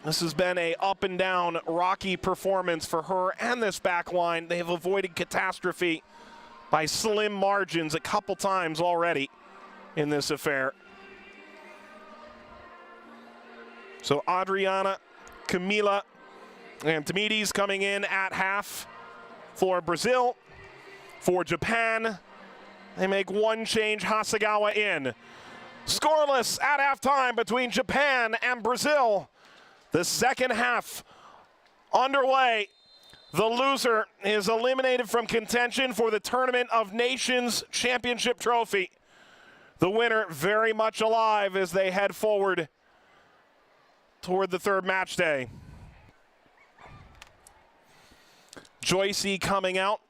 This has been a up and down, rocky performance for her and this back line. They have avoided catastrophe by slim margins a couple times already in this affair. So Adriana, Camila, and Tamides coming in at half for Brazil. For Japan, they make one change, Hasegawa in. Scoreless at halftime between Japan and Brazil. The second half underway. The loser is eliminated from contention for the Tournament of Nations Championship trophy. The winner very much alive as they head forward toward the third match day. Joycey coming out.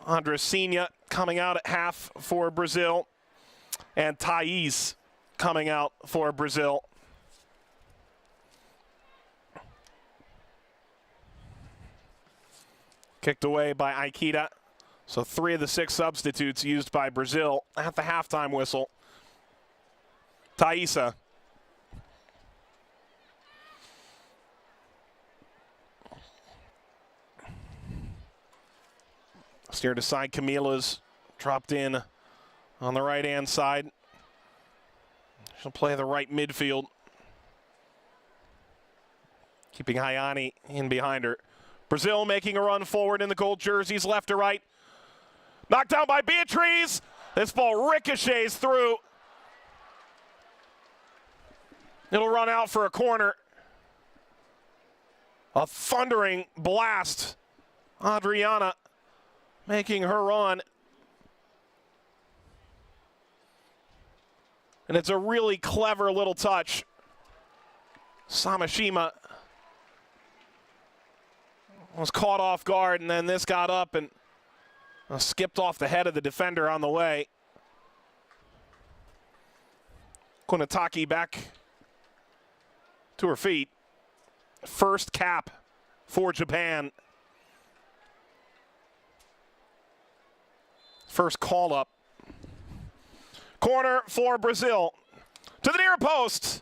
Andressinha coming out at half for Brazil. And Thais coming out for Brazil. Kicked away by Aikida. So 3 of the 6 substitutes used by Brazil at the halftime whistle. Thaisa. Steered aside, Camila's dropped in on the right-hand side. She'll play the right midfield. Keeping Hayani in behind her. Brazil making a run forward in the gold jerseys, left to right. Knocked down by Beatriz. This ball ricochets through. It'll run out for a corner. A thundering blast. Adriana making her run. And it's a really clever little touch. Samashima was caught off guard, and then this got up and skipped off the head of the defender on the way. Kunitake back to her feet. First cap for Japan. First call up. Corner for Brazil. To the near post.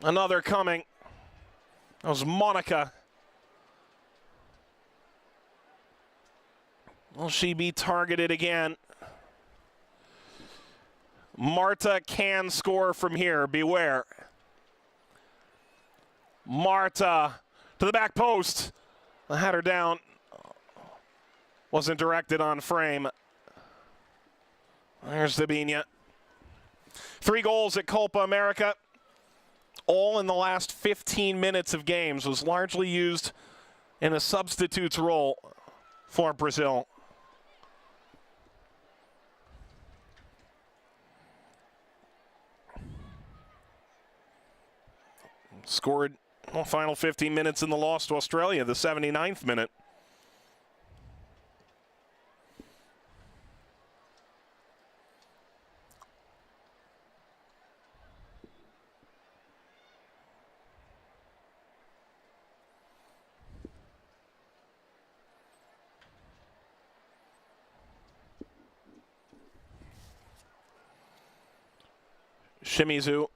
Another coming. That was Monica. Will she be targeted again? Marta can score from here. Beware. Marta to the back post. The header down. Wasn't directed on frame. There's Debinha. 3 goals at Copa America. All in the last 15 minutes of games. Was largely used in a substitute's role for Brazil. Scored final 15 minutes in the loss to Australia, the 79th minute. Shimizu.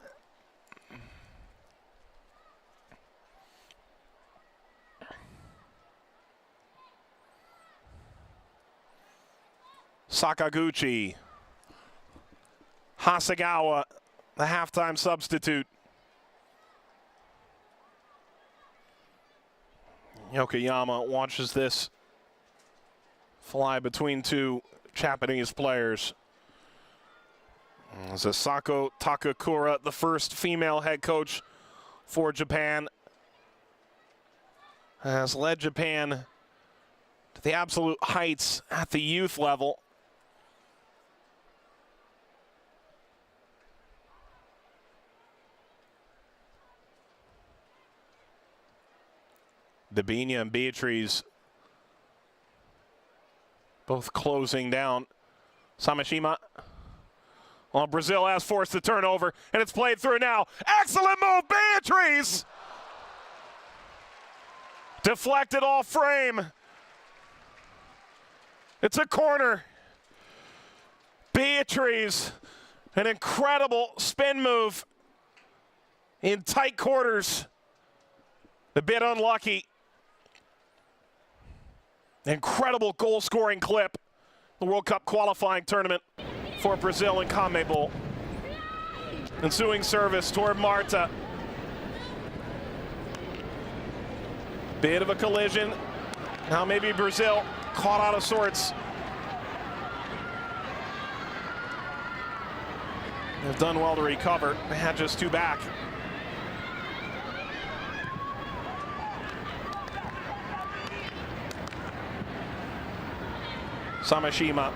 Sakaguchi. Hasegawa, the halftime substitute. Yokoyama watches this fly between 2 Japanese players. Sako Takakura, the first female head coach for Japan, has led Japan to the absolute heights at the youth level. Debinha and Beatriz both closing down. Samashima. Well, Brazil has forced the turnover, and it's played through now. Excellent move, Beatriz! Deflected off frame. It's a corner. Beatriz, an incredible spin move in tight quarters. A bit unlucky. Incredible goal-scoring clip. The World Cup qualifying tournament for Brazil and CONMEBOL. Ensuing service toward Marta. Bit of a collision. Now maybe Brazil caught out of sorts. They've done well to recover. They had just two back. Samashima,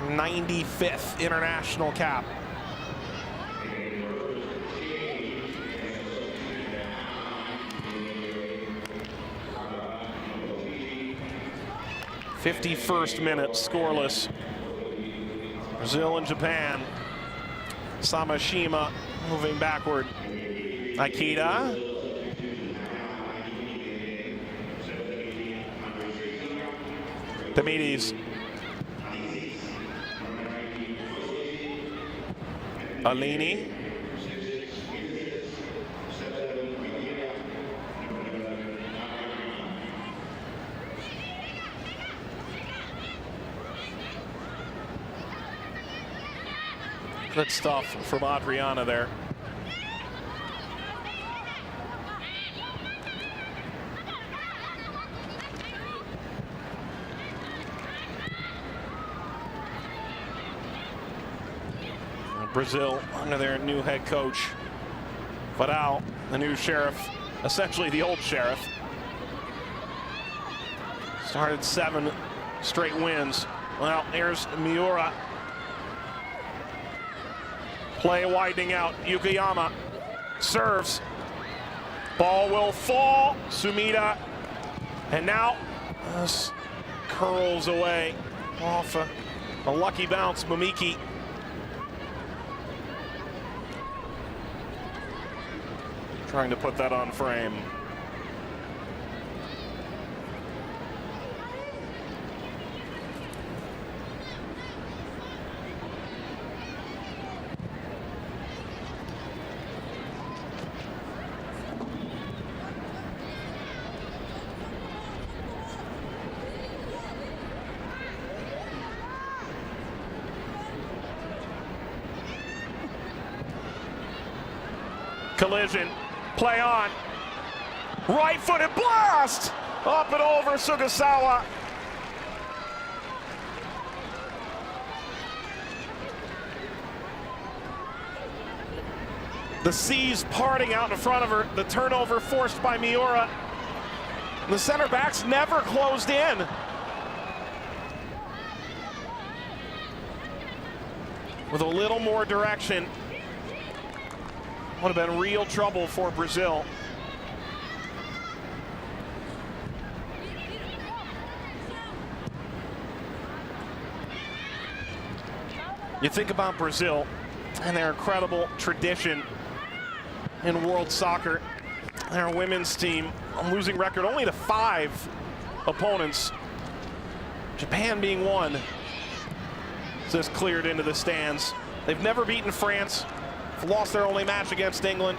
95th international cap. '51st minute, scoreless. Brazil and Japan. Samashima moving backward. Akita. Damides. Alini. Good stuff from Adriana there. Brazil under their new head coach, Vidal, the new sheriff, essentially the old sheriff. Started 7 straight wins. Well, here's Miura. Play widening out. Yukiyama serves. Ball will fall. Sumida. And now this curls away off a lucky bounce. Momiki. Trying to put that on frame. Collision, play on, right-footed blast, up and over Sugasawa. The seas parting out in front of her, the turnover forced by Miura. The center backs never closed in. With a little more direction, would have been real trouble for Brazil. You think about Brazil and their incredible tradition in world soccer. Their women's team, a losing record only to 5 opponents. Japan being one. Just cleared into the stands. They've never beaten France. Lost their only match against England.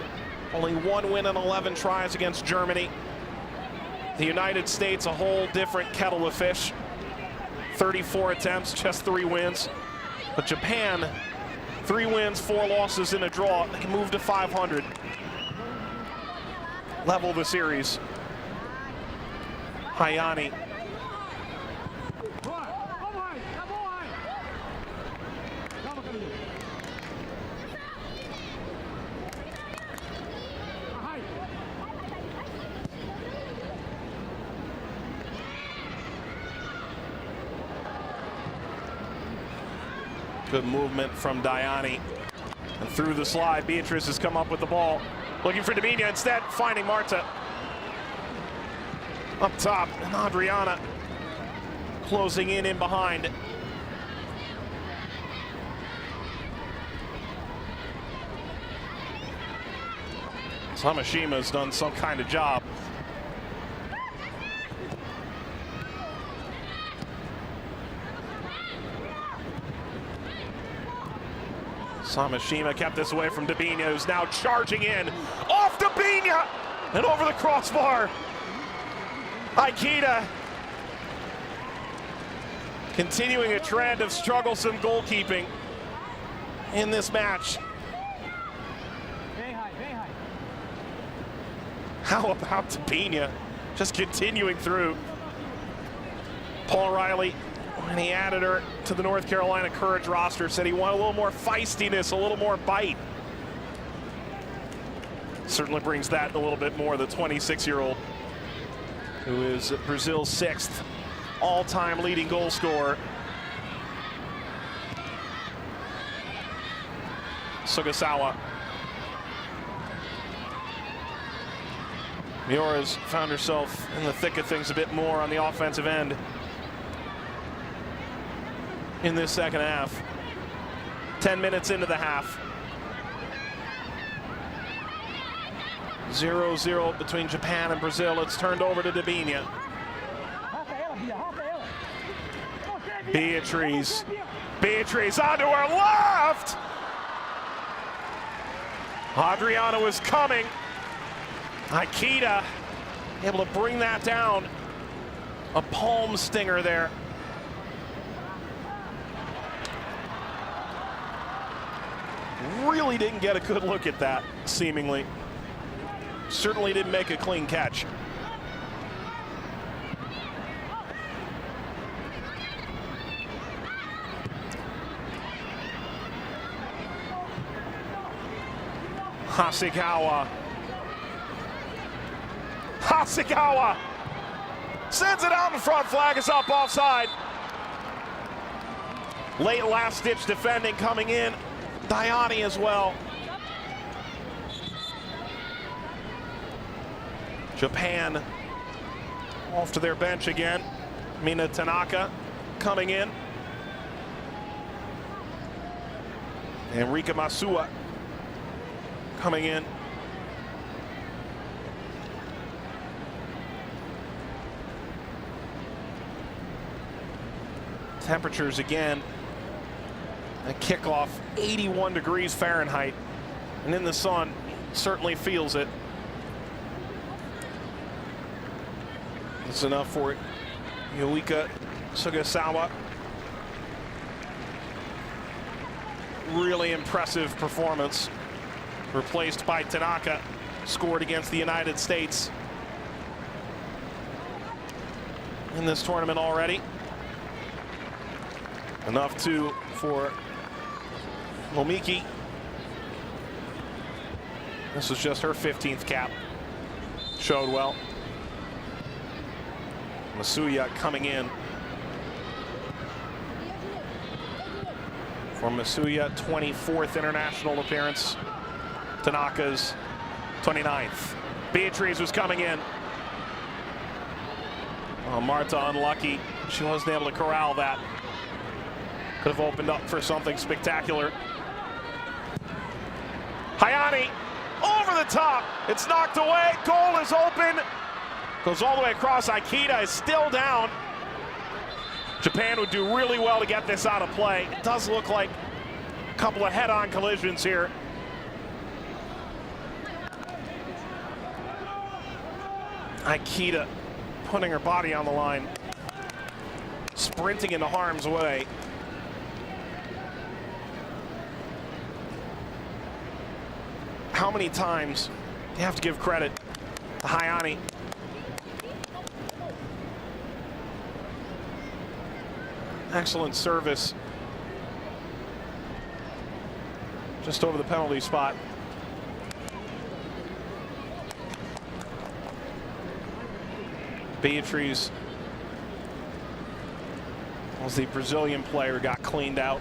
Only 1 win in 11 tries against Germany. The United States, a whole different kettle of fish. 34 attempts, just 3 wins. But Japan, 3 wins, 4 losses in a draw. They can move to 500. Level the series. Hayani. Good movement from Dayani. And through the slide, Beatriz has come up with the ball. Looking for Daminia, instead finding Marta. Up top, and Adriana closing in behind. Samashima's done some kind of job. Samashima kept this away from Debinha, who's now charging in. Off Debinha! And over the crossbar. Aikida continuing a trend of strugglesome goalkeeping in this match. How about Debinha just continuing through? Paul Riley, when he added her to the North Carolina Courage roster, said he wanted a little more feistiness, a little more bite. Certainly brings that a little bit more, the 26-year-old, who is Brazil's 6th all-time leading goal scorer. Sugasawa. Miora's found herself in the thick of things a bit more on the offensive end in this second half. 10 minutes into the half. 0-0 between Japan and Brazil. It's turned over to Debinha. Beatriz onto her left! Adriana was coming. Aikida able to bring that down. A palm stinger there. Really didn't get a good look at that, seemingly. Certainly didn't make a clean catch. Hasegawa sends it out in front. Flag is up, offside. Late last-ditch defending coming in. Dayani as well. Japan off to their bench again. Mina Tanaka coming in. And Rika Masua coming in. Temperatures again. A kickoff, 81 degrees Fahrenheit. And in the sun, certainly feels it. It's enough for Yuika Sugasawa. Really impressive performance. Replaced by Tanaka, scored against the United States in this tournament already. Enough for Momiki. This was just her 15th cap. Showed well. Masuya coming in. For Masuya, 24th international appearance. Tanaka's 29th. Beatriz was coming in. Oh, Marta unlucky. She wasn't able to corral that. Could have opened up for something spectacular. Hayani over the top. It's knocked away. Goal is open. Goes all the way across. Aikida is still down. Japan would do really well to get this out of play. It does look like a couple of head-on collisions here. Aikida putting her body on the line. Sprinting into harm's way. How many times you have to give credit to Hayani? Excellent service. Just over the penalty spot. Beatriz, as the Brazilian player, got cleaned out.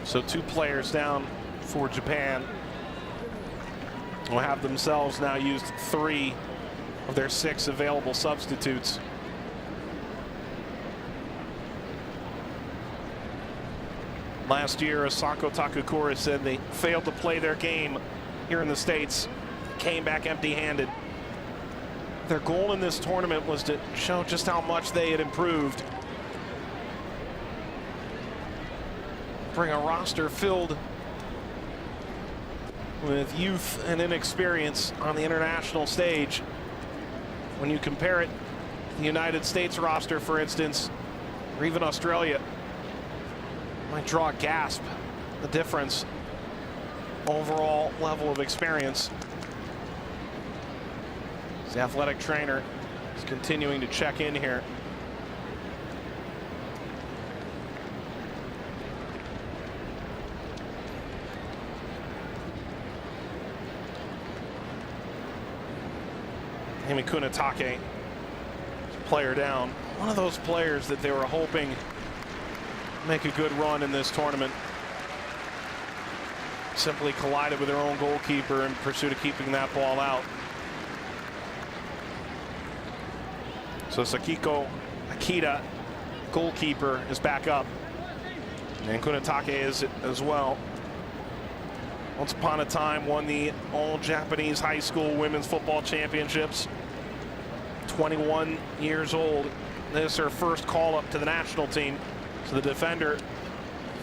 So 2 players down for Japan. Will have themselves now used 3 of their 6 available substitutes. Last year, Asako Takakura said they failed to play their game here in the States, came back empty-handed. Their goal in this tournament was to show just how much they had improved. Bring a roster filled with youth and inexperience on the international stage. When you compare it to the United States roster, for instance, or even Australia, might draw a gasp, the difference, overall level of experience. The athletic trainer is continuing to check in here. Emi Kunatake, player down. One of those players that they were hoping make a good run in this tournament. Simply collided with their own goalkeeper in pursuit of keeping that ball out. So Sakiko Akita, goalkeeper, is back up. And Kunatake is as well. Once upon a time won the all-Japanese high school women's football championships. 21 years old. This is her first call-up to the national team. So the defender,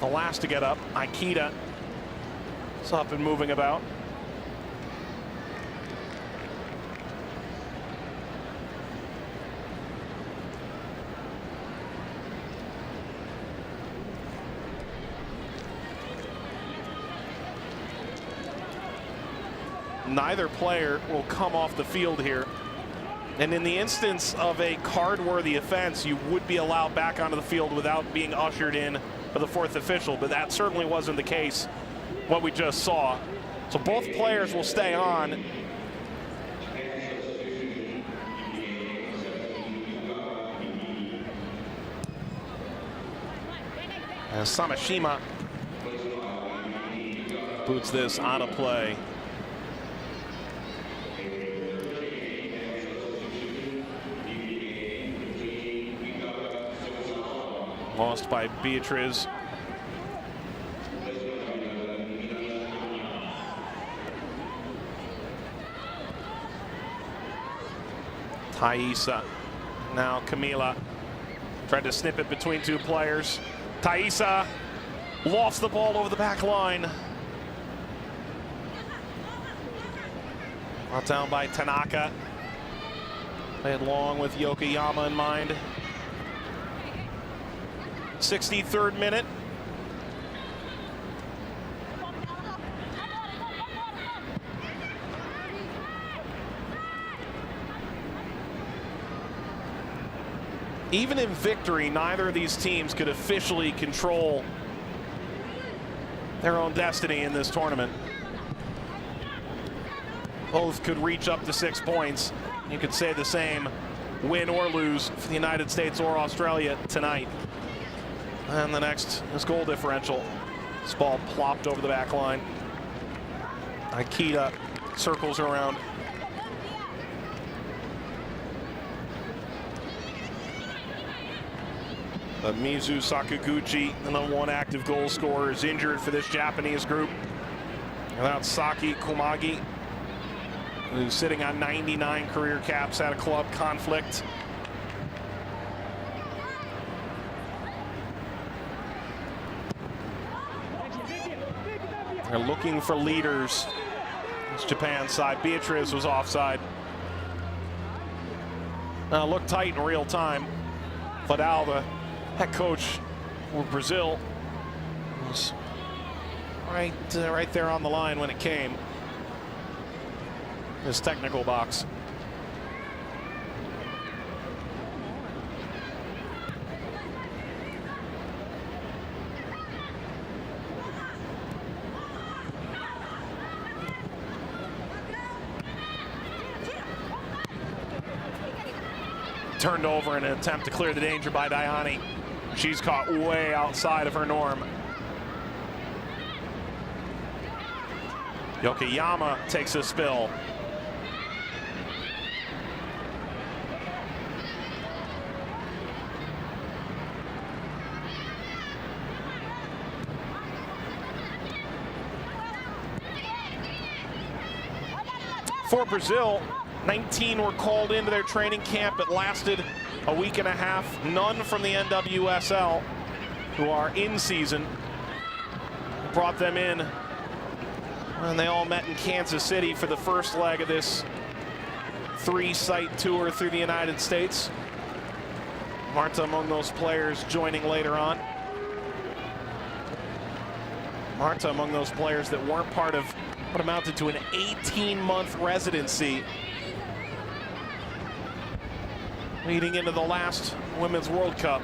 the last to get up, Akita, is up and moving about. Neither player will come off the field here. And in the instance of a card-worthy offense, you would be allowed back onto the field without being ushered in for the fourth official, but that certainly wasn't the case, what we just saw. So both players will stay on. And Samashima boots this on a play. Lost by Beatriz. Thaisa, now Camila. Tried to snip it between two players. Thaisa lofts the ball over the back line. Brought down by Tanaka. Played long with Yokoyama in mind. 63rd minute. Even in victory, neither of these teams could officially control their own destiny in this tournament. Both could reach up to 6 points. You could say the same, win or lose for the United States or Australia tonight. And the next is goal differential. This ball plopped over the back line. Akita circles around. Mizu Sakaguchi, the #1 active goal scorer, is injured for this Japanese group. Without Saki Komagi, who's sitting on 99 career caps at a club conflict. They're looking for leaders. It's Japan's side. Beatriz was offside. Now looked tight in real time. Vidal, the head coach for Brazil, was right there on the line when it came. His technical box. Turned over in an attempt to clear the danger by Dayani. She's caught way outside of her norm. Yokoyama takes a spill. For Brazil, 19 were called into their training camp. It lasted a week and a half. None from the NWSL, who are in season. Brought them in when they all met in Kansas City for the first leg of this 3-site tour through the United States. Marta among those players joining later on. Marta among those players that weren't part of what amounted to an 18-month residency leading into the last Women's World Cup.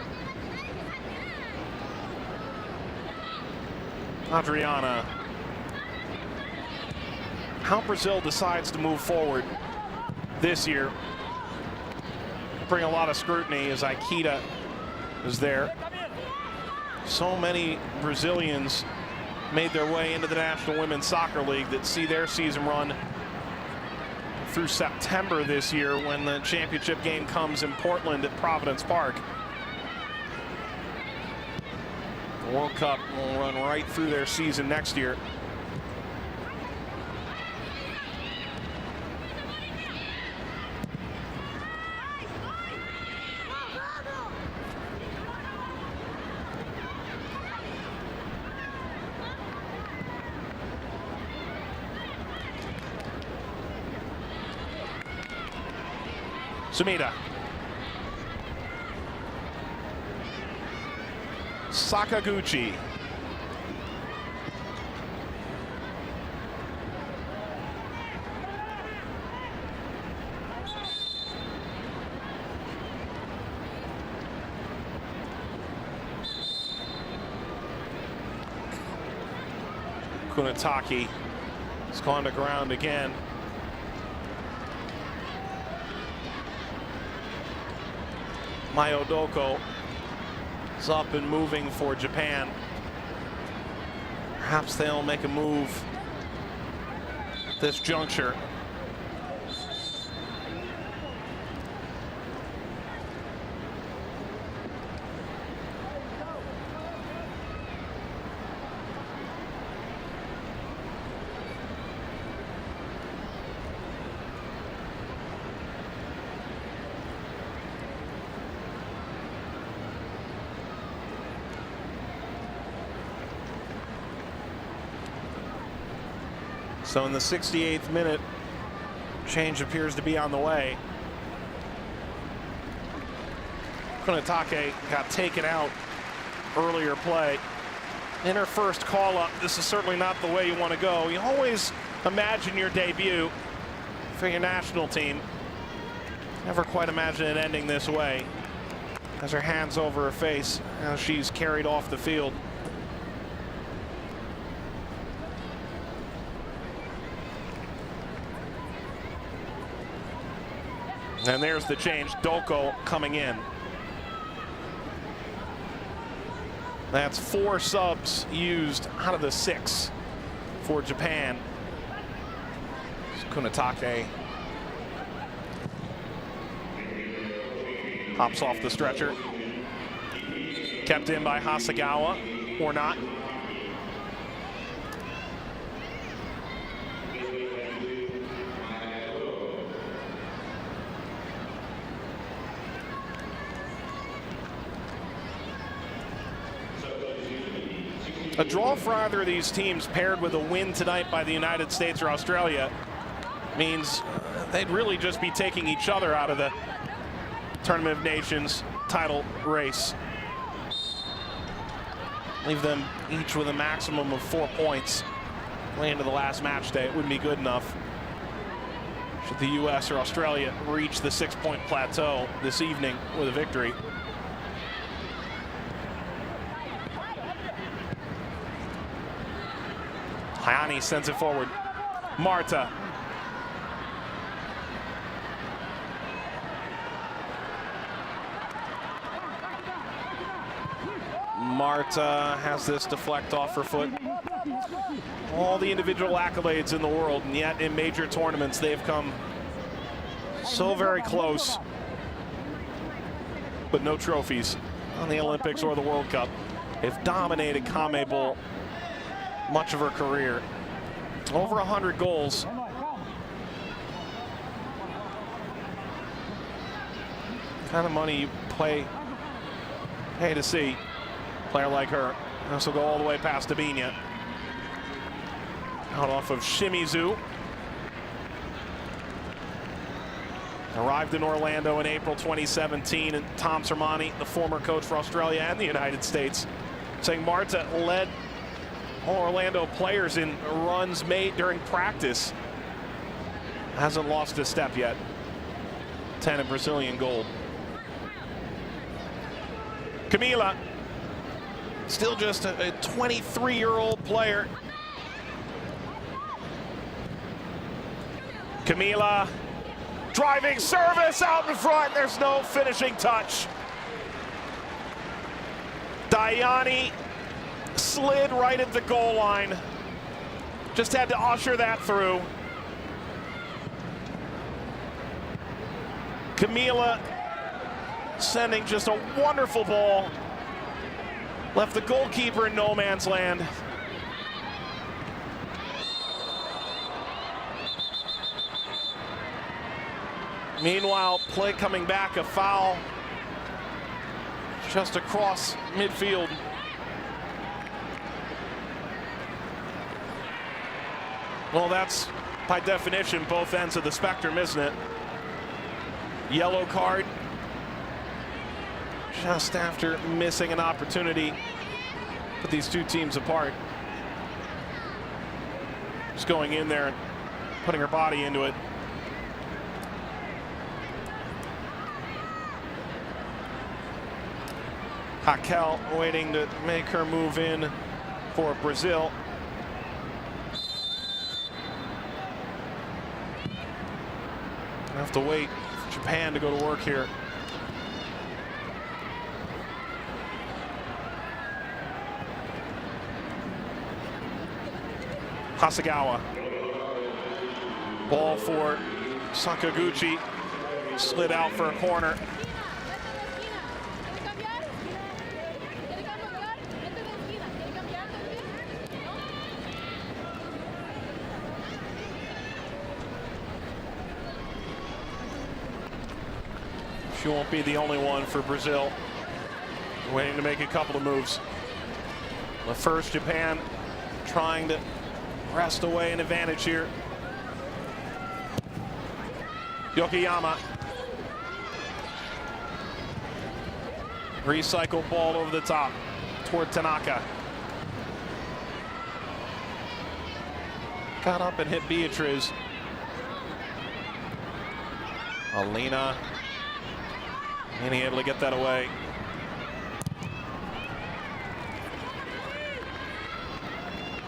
Adriana. How Brazil decides to move forward this year bring a lot of scrutiny as Aikita is there. So many Brazilians made their way into the National Women's Soccer League that see their season run through September this year when the championship game comes in Portland at Providence Park. The World Cup will run right through their season next year. Sumida. Sakaguchi. Kunitaki has gone to ground again. Mayodoko is up and moving for Japan. Perhaps they'll make a move at this juncture. So in the 68th minute, change appears to be on the way. Kunitake got taken out earlier play. In her first call-up, this is certainly not the way you want to go. You always imagine your debut for your national team. Never quite imagine it ending this way. Has her hands over her face as she's carried off the field. And there's the change, Doko coming in. That's 4 subs used out of the 6 for Japan. Kunitake hops off the stretcher. Kept in by Hasegawa, or not. A draw for either of these teams paired with a win tonight by the United States or Australia means they'd really just be taking each other out of the Tournament of Nations title race. Leave them each with a maximum of 4 points going into the last match day. It wouldn't be good enough should the US or Australia reach the 6-point plateau this evening with a victory. Hayani sends it forward. Marta. Marta has this deflect off her foot. All the individual accolades in the world, and yet in major tournaments they've come so very close, but no trophies on the Olympics or the World Cup. They've dominated CONMEBOL much of her career. Over 100 goals. Kind of money you pay to see. Player like her. This will go all the way past Debinha. Out off of Shimizu. Arrived in Orlando in April 2017, and Tom Sermanni, the former coach for Australia and the United States, saying Marta led Orlando players in runs made during practice. Hasn't lost a step yet. 10 in Brazilian gold. Camila, still just a 23-year-old player. Camila, driving service out in front. There's no finishing touch. Daiane slid right at the goal line. Just had to usher that through. Camila sending just a wonderful ball. Left the goalkeeper in no man's land. Meanwhile, play coming back, a foul just across midfield. Well, that's by definition both ends of the spectrum, isn't it? Yellow card just after missing an opportunity to put these two teams apart. Just going in there and putting her body into it. Raquel waiting to make her move in for Brazil. Have to wait for Japan to go to work here. Hasegawa. Ball for Sakaguchi. Slid out for a corner. She won't be the only one for Brazil. Waiting to make a couple of moves. The first, Japan trying to wrest away an advantage here. Yokoyama. Recycled ball over the top toward Tanaka. Got up and hit Beatriz. Alina. And he able to get that away.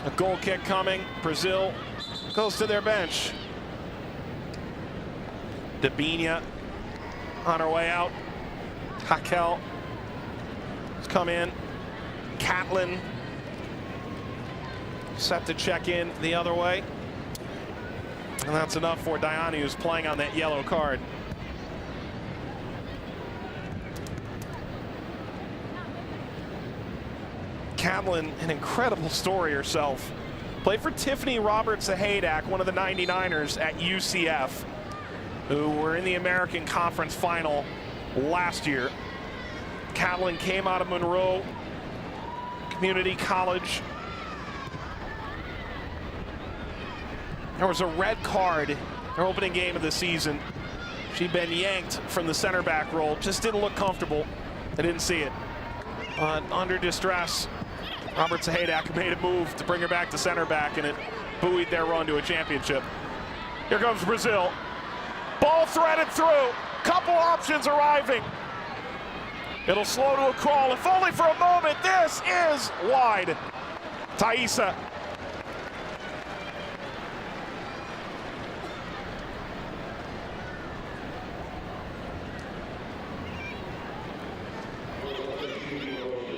A goal kick coming. Brazil goes to their bench. Debinha on her way out. Raquel has come in. Catlin set to check in the other way. And that's enough for Daiane, who's playing on that yellow card. Catlin, an incredible story herself. Played for Tiffany Roberts-Zahadak, one of the 99ers at UCF, who were in the American Conference Final last year. Catlin came out of Monroe Community College. There was a red card in her opening game of the season. She'd been yanked from the center back role. Just didn't look comfortable. I didn't see it. Under distress, Roberts-Zahadak made a move to bring her back to center back, and it buoyed their run to a championship. Here comes Brazil. Ball threaded through. Couple options arriving. It'll slow to a crawl, if only for a moment. This is wide. Thaisa.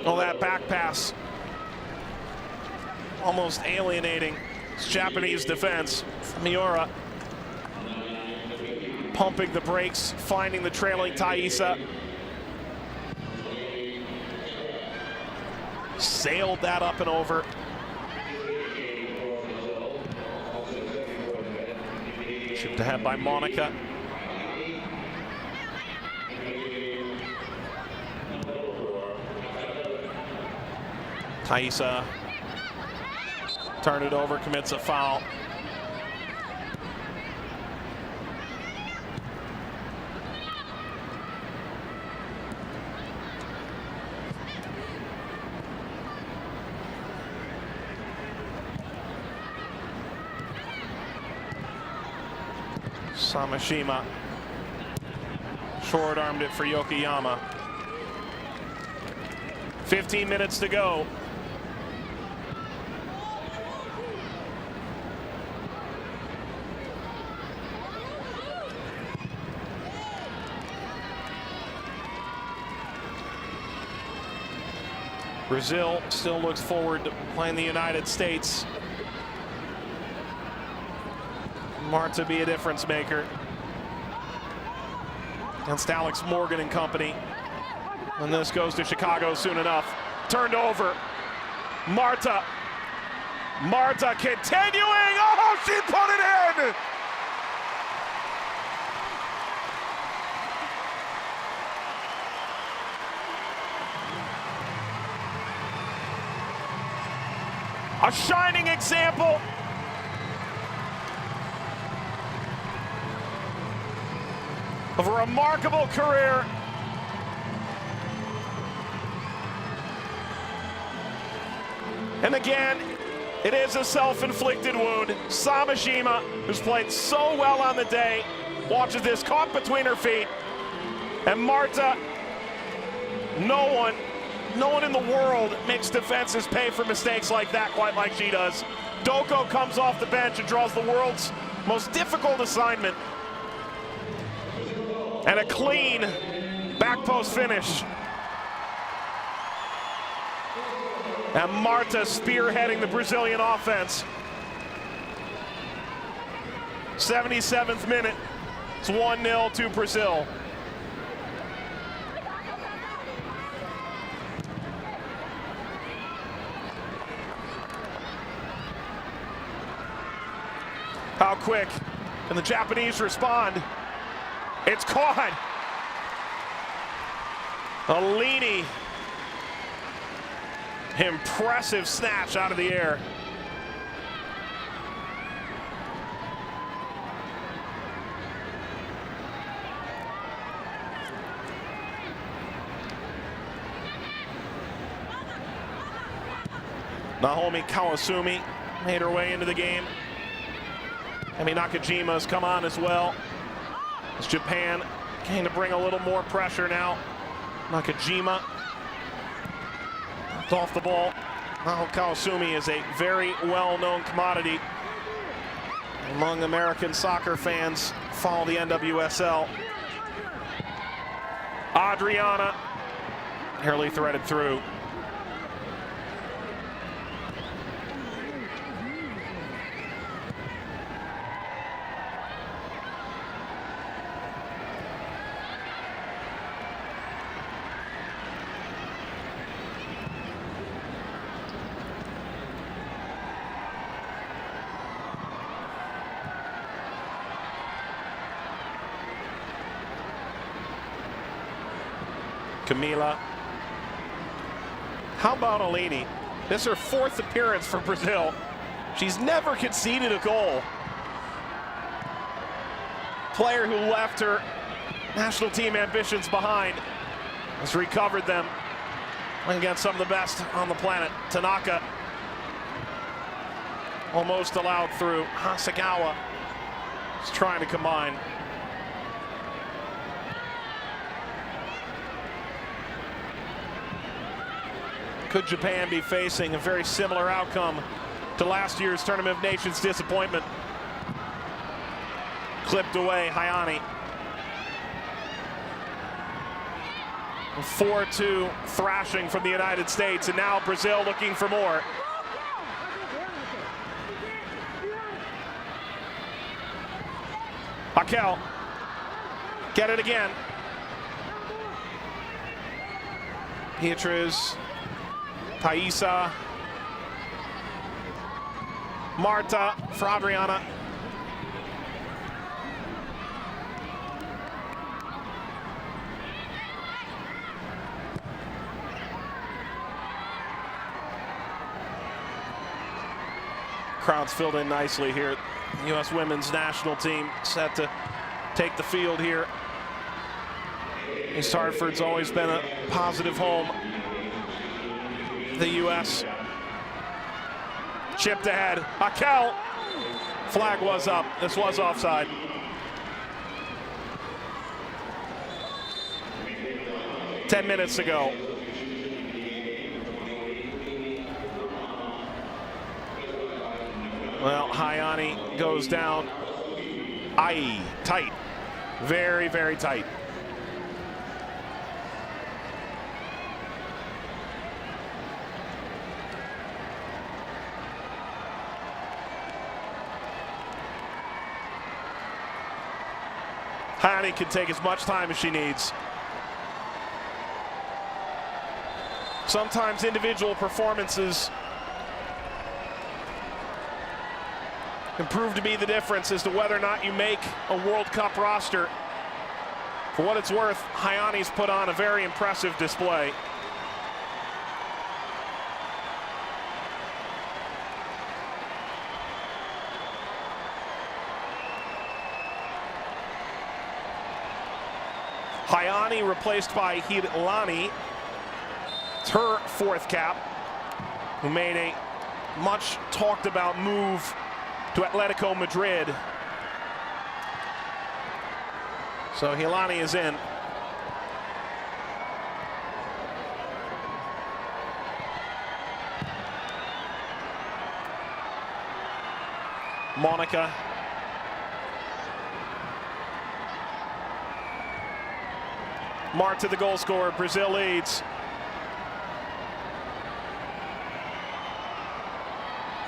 Oh, that back pass. Almost alienating Japanese defense. Miura pumping the brakes, finding the trailing Thaisa. Sailed that up and over. Chipped ahead by Monica. Thaisa turned it over, commits a foul. Samashima short-armed it for Yokoyama. 15 minutes to go. Brazil still looks forward to playing the United States. Marta be a difference maker against Alex Morgan and company. And this goes to Chicago soon enough. Turned over. Marta continuing. Oh, she put it in! A shining example of a remarkable career. And again, it is a self-inflicted wound. Samashima, who's played so well on the day, watches this caught between her feet. And Marta, no one in the world makes defenses pay for mistakes like that quite like she does. Doko comes off the bench and draws the world's most difficult assignment. And a clean back post finish. And Marta spearheading the Brazilian offense. 77th minute. It's 1-0 to Brazil. How quick can the Japanese respond? It's caught. Alini. Impressive snatch out of the air. Naomi Kawasumi made her way into the game. Emi Nakajima's come on as well. As Japan came to bring a little more pressure now. Nakajima off the ball. Now Kawasumi is a very well-known commodity among American soccer fans. Follow the NWSL. Adriana barely threaded through. Camila. How about Alini? This is her 4th appearance for Brazil. She's never conceded a goal. Player who left her national team ambitions behind has recovered them against some of the best on the planet. Tanaka almost allowed through. Hasegawa is trying to combine. Could Japan be facing a very similar outcome to last year's Tournament of Nations disappointment? Clipped away, Hayani. 4-2 thrashing from the United States, and now Brazil looking for more. Raquel, get it again. Pietrus. Thaisa, Marta for Adriana. Crowd's filled in nicely here. The U.S. women's national team set to take the field here. East Hartford's always been a positive home. The U.S. chipped ahead. Hakel. Flag was up. This was offside. Ten minutes ago. Well, Hayani goes down. Aye, tight. Very, very tight. Hayani can take as much time as she needs. Sometimes individual performances can prove to be the difference as to whether or not you make a World Cup roster. For what it's worth, Hayani's put on a very impressive display. Hayani replaced by Hilani. It's her fourth cap, who made a much talked about move to Atletico Madrid. So Hilani is in. Monica. Marta, the goal scorer. Brazil leads.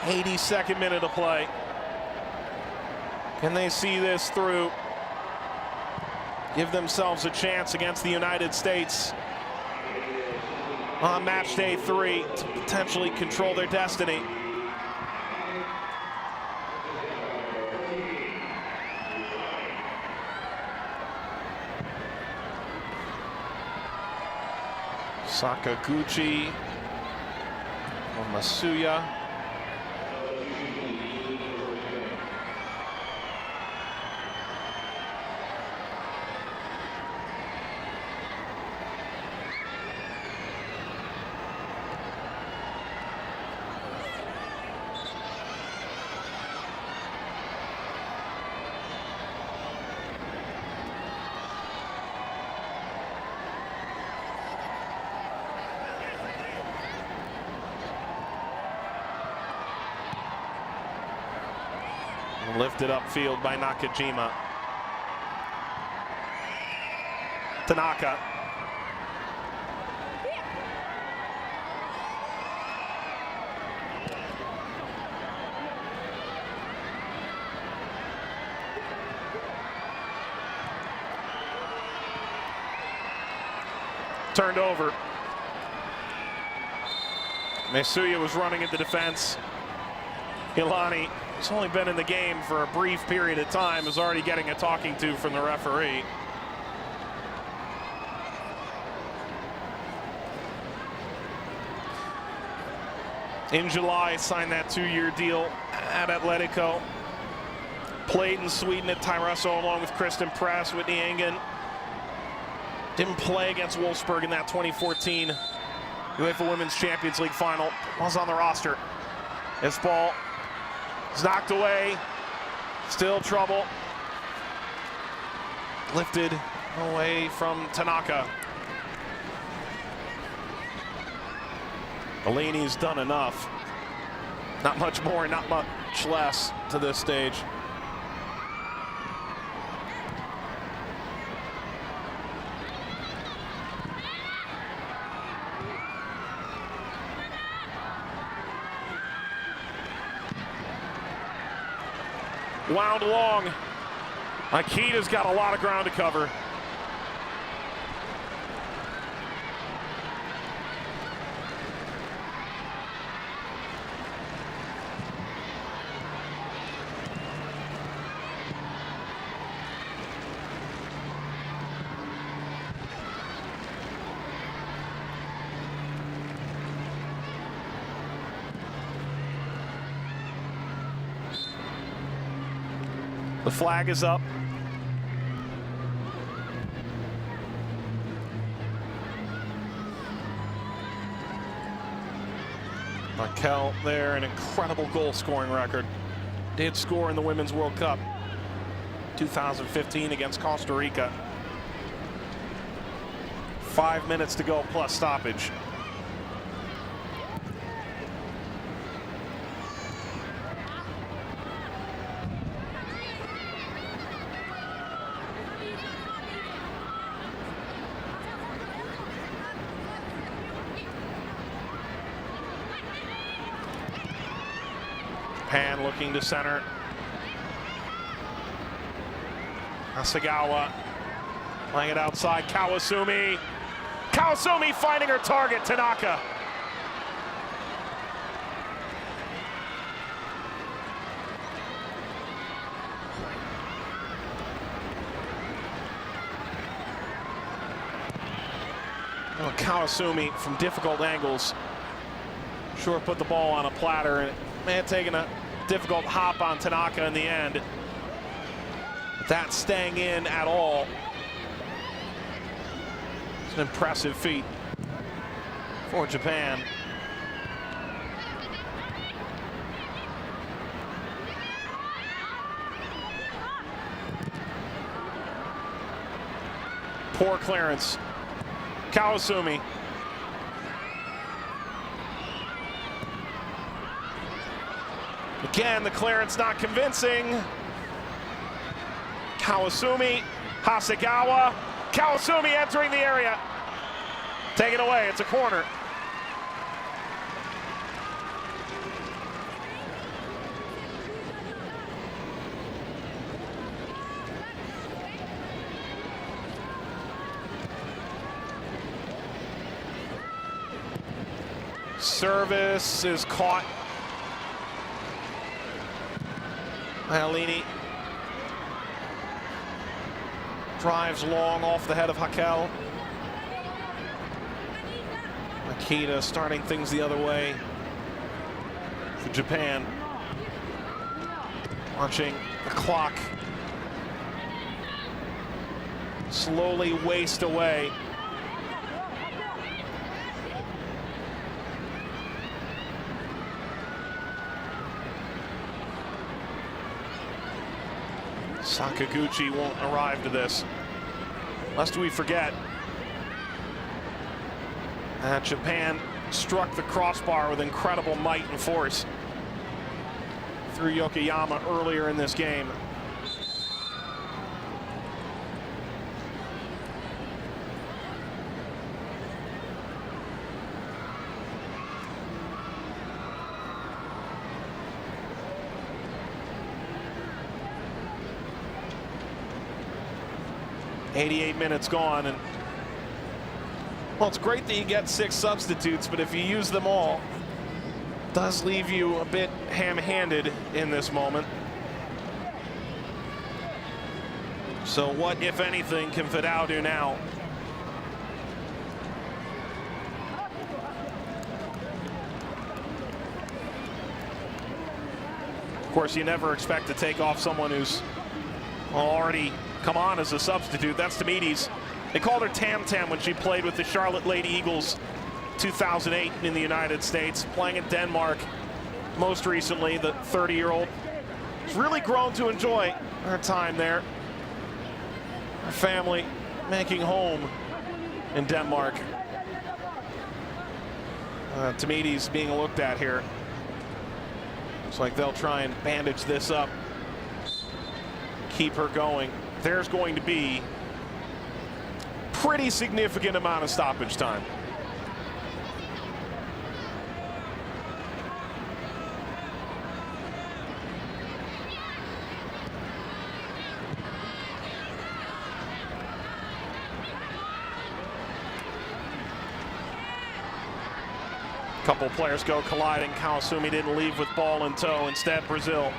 82nd minute of play. Can they see this through? Give themselves a chance against the United States on match day 3 to potentially control their destiny. Sakaguchi, Masuya. Lifted upfield by Nakajima. Tanaka. Turned over. Masuya was running into defense. Hilani, who's only been in the game for a brief period of time, is already getting a talking to from the referee. In July, signed that 2-year deal at Atletico. Played in Sweden at Tyreso along with Kristen Press, Whitney Engen. Didn't play against Wolfsburg in that 2014 UEFA Women's Champions League final. Was on the roster. This ball is knocked away. Still trouble. Lifted away from Tanaka. Bellini's done enough. Not much more, not much less to this stage. Wound along. Akita's got a lot of ground to cover. The flag is up. Raquel there, an incredible goal-scoring record. Did score in the Women's World Cup 2015 against Costa Rica. 5 minutes to go plus stoppage. Japan looking to center. Hasegawa playing it outside. Kawasumi. Kawasumi finding her target, Tanaka. Oh, Kawasumi from difficult angles. Sure put the ball on a platter, and it may have taken a difficult hop on Tanaka in the end. That staying in at all. It's an impressive feat for Japan. Poor clearance. Kawasumi. Again, the clearance not convincing. Kawasumi, Hasegawa. Kawasumi entering the area. Take it away, it's a corner. Service is caught. Iolini drives long off the head of Hakel. Makita starting things the other way for Japan. Watching the clock slowly waste away. Sakaguchi won't arrive to this, lest we forget that Japan struck the crossbar with incredible might and force through Yokoyama earlier in this game. .88 minutes gone, and well, it's great that you get 6 substitutes, but if you use them all, it does leave you a bit ham-handed in this moment. So what, if anything, can Fidel do now? Of course, you never expect to take off someone who's already come on as a substitute. That's Tamides. They called her Tam Tam when she played with the Charlotte Lady Eagles 2008 in the United States, playing in Denmark most recently. The 30-year-old has really grown to enjoy her time there. Her family making home in Denmark. Tamides being looked at here. Looks like they'll try and bandage this up, keep her going. There's going to be pretty significant amount of stoppage time. Couple players go colliding. Kawasumi didn't leave with ball in tow. Instead, Brazil.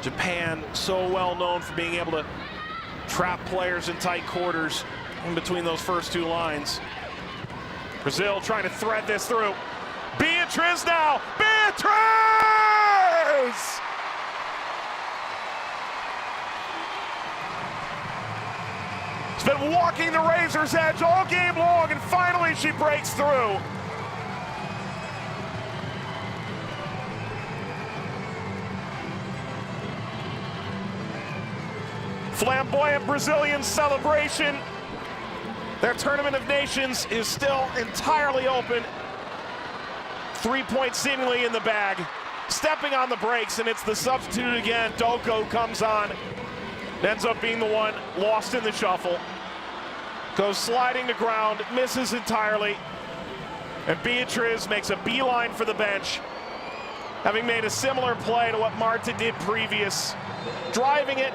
Japan, so well known for being able to trap players in tight quarters in between those first 2 lines. Brazil trying to thread this through. Beatriz now. Beatriz! She's been walking the razor's edge all game long, and finally she breaks through. Flamboyant Brazilian celebration. Their Tournament of Nations is still entirely open. 3 points seemingly in the bag. Stepping on the brakes, and it's the substitute again. Doko comes on. Ends up being the one lost in the shuffle. Goes sliding to ground, misses entirely. And Beatriz makes a beeline for the bench, having made a similar play to what Marta did previous. Driving it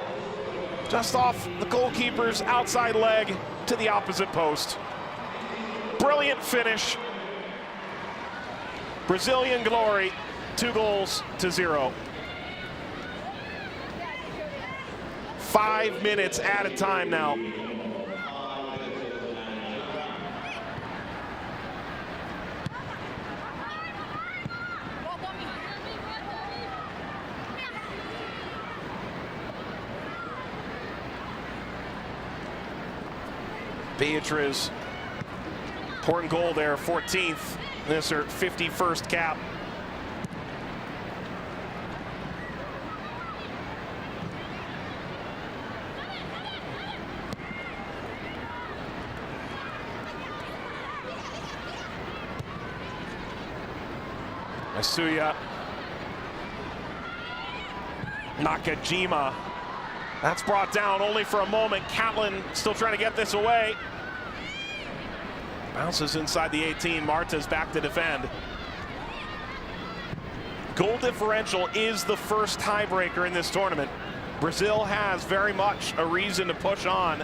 just off the goalkeeper's outside leg to the opposite post. Brilliant finish. Brazilian glory, 2-0. 5 minutes at a time now. Beatriz, important goal there, 14th. This is her 51st cap. Masuya. Nakajima. That's brought down only for a moment. Catlin still trying to get this away. Bounces inside the 18. Marta's back to defend. Goal differential is the first tiebreaker in this tournament. Brazil has very much a reason to push on.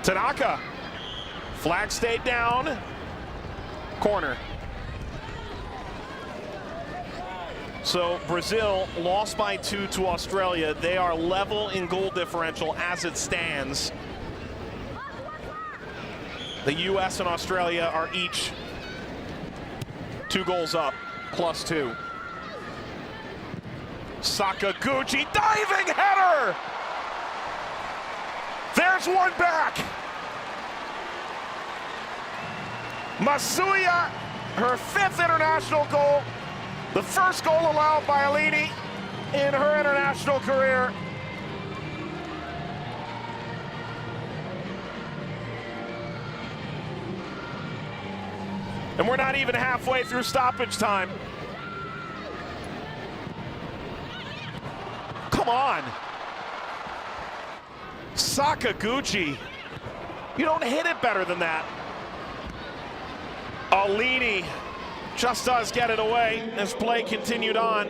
Tanaka. Flag stayed down. Corner. So Brazil lost by 2 to Australia. They are level in goal differential as it stands. The US and Australia are each 2 goals up, +2. Sakaguchi, diving header! There's one back. Masuya, her 5th international goal. The first goal allowed by Alini in her international career. And we're not even halfway through stoppage time. Come on. Sakaguchi. You don't hit it better than that. Alini just does get it away as play continued on.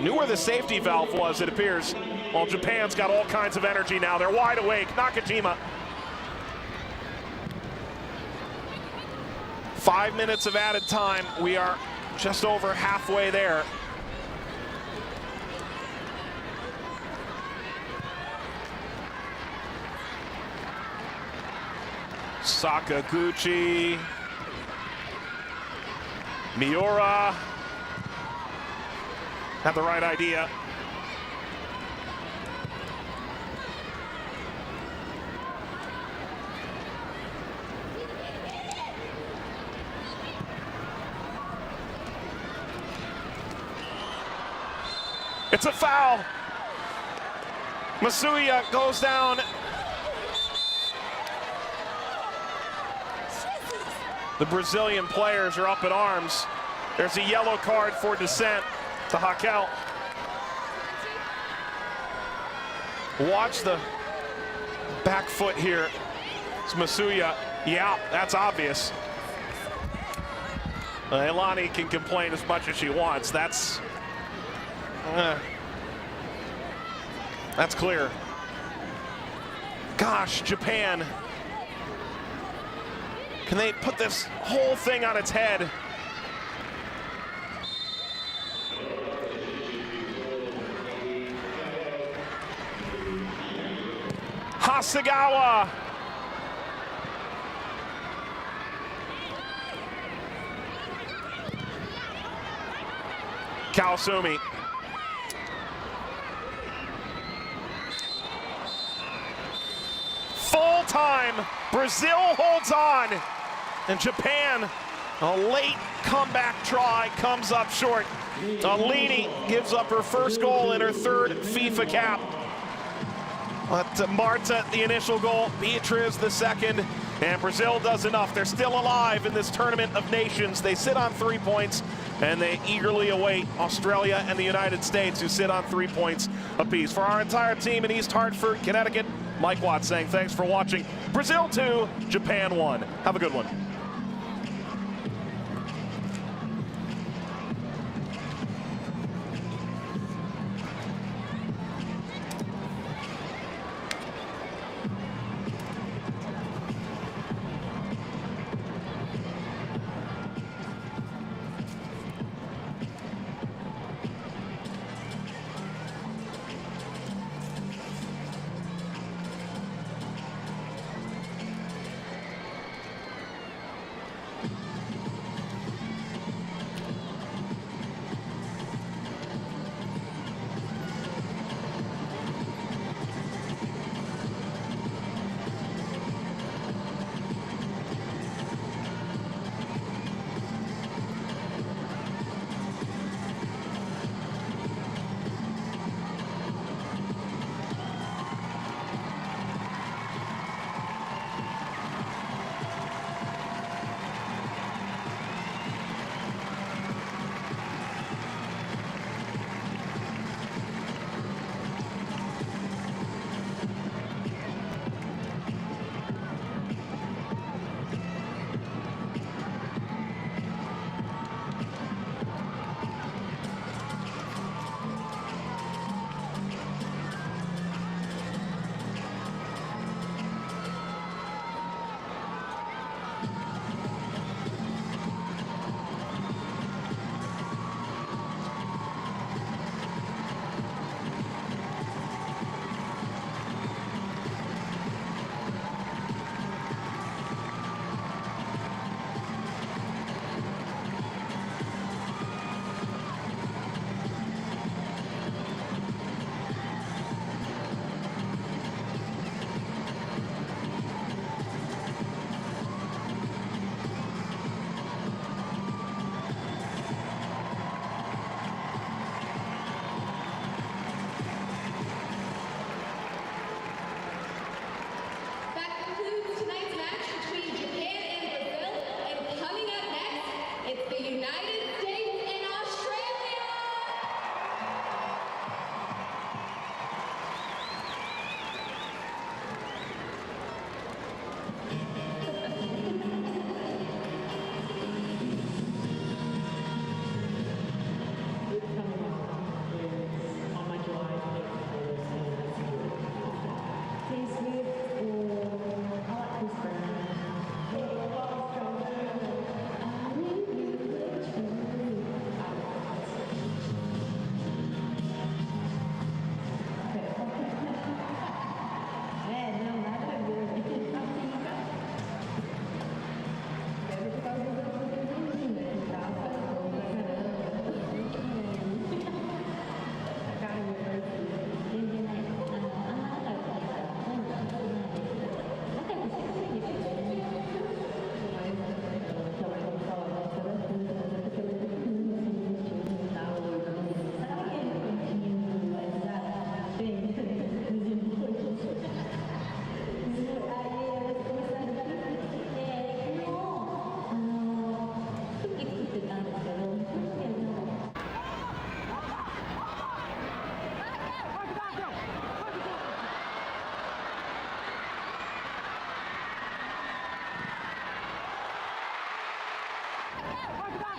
Knew where the safety valve was, it appears. Well, Japan's got all kinds of energy now. They're wide awake. Nakajima. 5 minutes of added time. We are just over halfway there. Sakaguchi. Miura had the right idea. It's a foul. Masuya goes down. The Brazilian players are up in arms. There's a yellow card for dissent to Raquel. Watch the back foot here. It's Masuya. Yeah, that's obvious. Elani can complain as much as she wants. That's clear. Gosh, Japan. Can they put this whole thing on its head? Hasegawa. Kawasumi. Full time. Brazil holds on. And Japan, a late comeback try, comes up short. Alini gives up her first goal in her third FIFA cap. But Marta, the initial goal, Beatriz, the second, and Brazil does enough. They're still alive in this Tournament of Nations. They sit on 3 points, and they eagerly await Australia and the United States, who sit on 3 points apiece. For our entire team in East Hartford, Connecticut, Mike Watts saying thanks for watching. Brazil 2, Japan 1. Have a good one.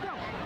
Go!